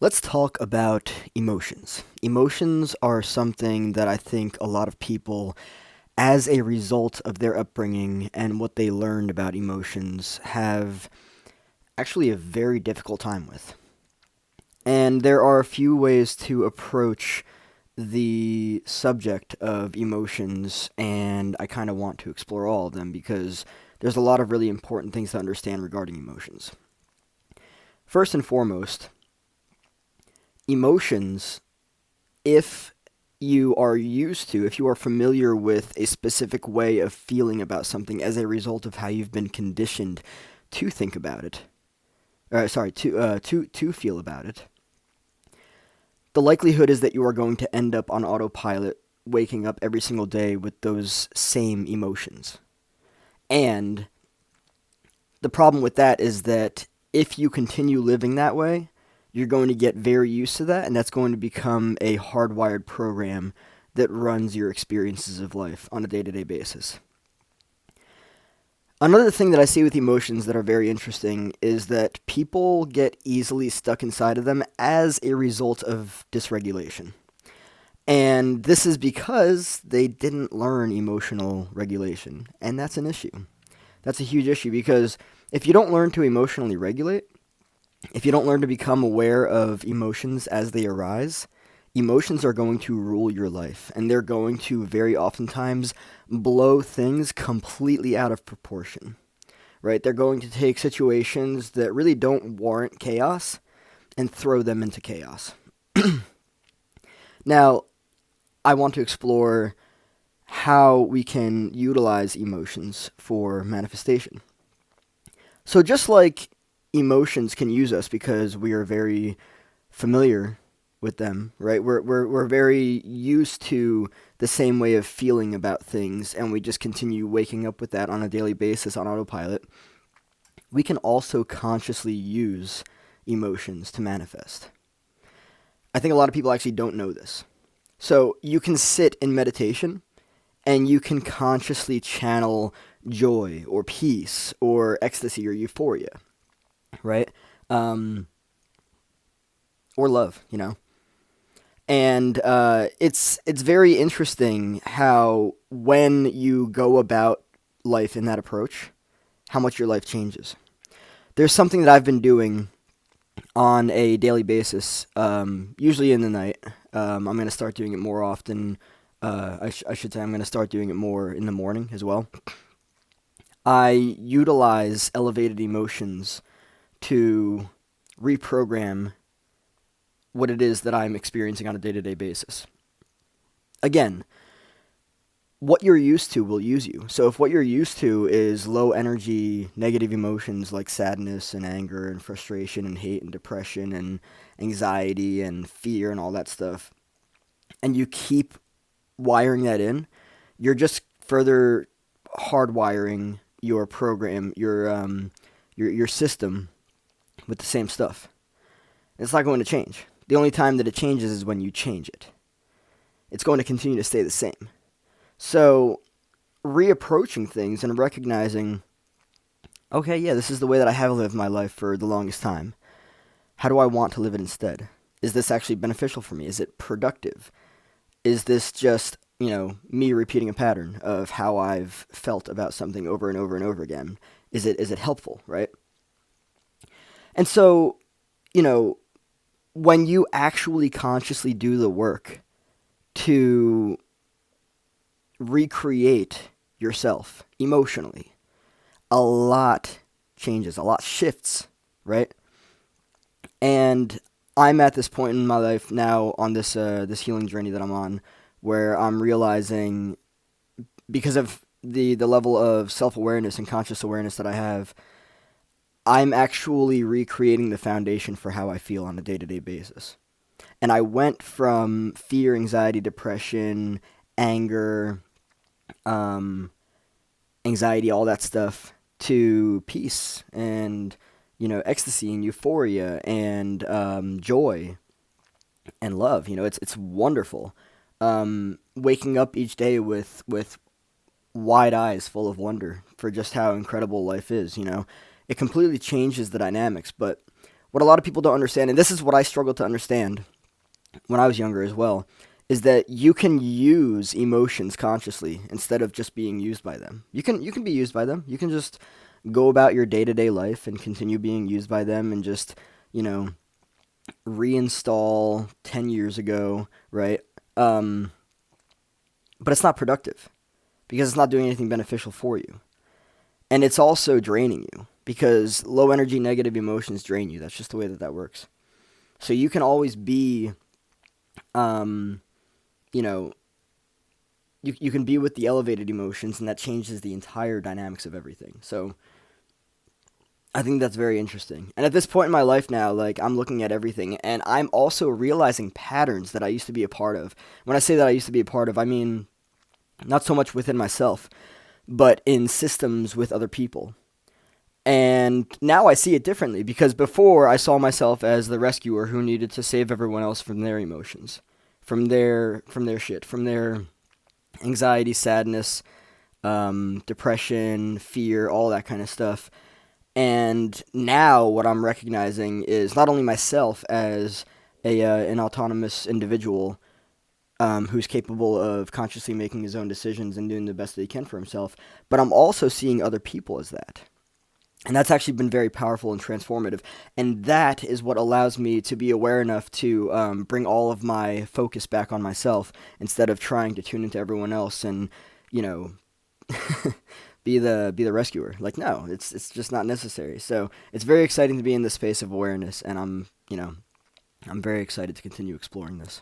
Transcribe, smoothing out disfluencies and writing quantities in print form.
Let's talk about emotions. Emotions are something that I think a lot of people, as a result of their upbringing and what they learned about emotions, have actually a very difficult time with. And there are a few ways to approach the subject of emotions, and I kind of want to explore all of them because there's a lot of really important things to understand regarding emotions. First and foremost, emotions, if if you are familiar with a specific way of feeling about something as a result of how you've been conditioned to think about it, to feel about it, the likelihood is that you are going to end up on autopilot, waking up every single day with those same emotions. And the problem with that is that if you continue living that way, you're going to get very used to that, and that's going to become a hardwired program that runs your experiences of life on a day to day basis. Another thing that I see with emotions that are very interesting is that people get easily stuck inside of them as a result of dysregulation. And this is because they didn't learn emotional regulation, and that's an issue. That's a huge issue because if you don't learn to emotionally regulate, if you don't learn to become aware of emotions as they arise, emotions are going to rule your life, and they're going to very oftentimes blow things completely out of proportion, right? They're going to take situations that really don't warrant chaos and throw them into chaos. Now, I want to explore how we can utilize emotions for manifestation. So, just like emotions can use us because we are very familiar with them, right? We're very used to the same way of feeling about things, and we just continue waking up with that on a daily basis on autopilot. We can also consciously use emotions to manifest. I think a lot of people actually don't know this. So you can sit in meditation and you can consciously channel joy or peace or ecstasy or euphoria, right? Um, or love, you know. And it's very interesting how when you go about life in that approach, how much your life changes. There's something that I've been doing on a daily basis, usually in the night. I'm going to start doing it more often. I should say I'm going to start doing it more in the morning as well. I utilize elevated emotions to reprogram what it is that I'm experiencing on a day to day basis. Again, what you're used to will use you. So if what you're used to is low energy, negative emotions like sadness and anger and frustration and hate and depression and anxiety and fear and all that stuff, and you keep wiring that in, you're just further hardwiring your program, your system with the same stuff. It's not going to change. The only time that it changes is when you change it. It's going to continue to stay the same. So, reapproaching things and recognizing, okay, yeah, this is the way that I have lived my life for the longest time. How do I want to live it instead? Is this actually beneficial for me? Is it productive? Is this just, me repeating a pattern of how I've felt about something over and over and over again? Is it helpful, right? And so, you know, when you actually consciously do the work to recreate yourself emotionally, a lot changes, a lot shifts, right? And I'm at this point in my life now on this healing journey that I'm on, where I'm realizing because of the level of self awareness and conscious awareness that I have, I'm actually recreating the foundation for how I feel on a day to day basis. And I went from fear, anxiety, depression, anger, um, anxiety, all that stuff, to peace and ecstasy and euphoria and joy and love. It's wonderful. Waking up each day with wide eyes full of wonder for just how incredible life is. It completely changes the dynamics. But what a lot of people don't understand, and this is what I struggled to understand when I was younger as well, is that you can use emotions consciously instead of just being used by them. You can be used by them. You can just go about your day-to-day life and continue being used by them and just, you know, reinstall 10 years ago, right? But it's not productive because it's not doing anything beneficial for you. And it's also draining you because low energy negative emotions drain you. That's just the way that works. So you can always be, um, you know, you can be with the elevated emotions, and that changes the entire dynamics of everything. So I think that's very interesting. And at this point in my life now, like, I'm looking at everything, and I'm also realizing patterns that I used to be a part of. When I say that I used to be a part of, I mean not so much within myself, but in systems with other people. And now I see it differently because before I saw myself as the rescuer who needed to save everyone else from their emotions, from their shit, from their anxiety, sadness, depression, fear, all that kind of stuff. And now what I'm recognizing is not only myself as an autonomous individual who's capable of consciously making his own decisions and doing the best that he can for himself, but I'm also seeing other people as that. And that's actually been very powerful and transformative. And that is what allows me to be aware enough to bring all of my focus back on myself instead of trying to tune into everyone else and, you know, be the rescuer. Like, no, it's just not necessary. So it's very exciting to be in this space of awareness, and I'm very excited to continue exploring this.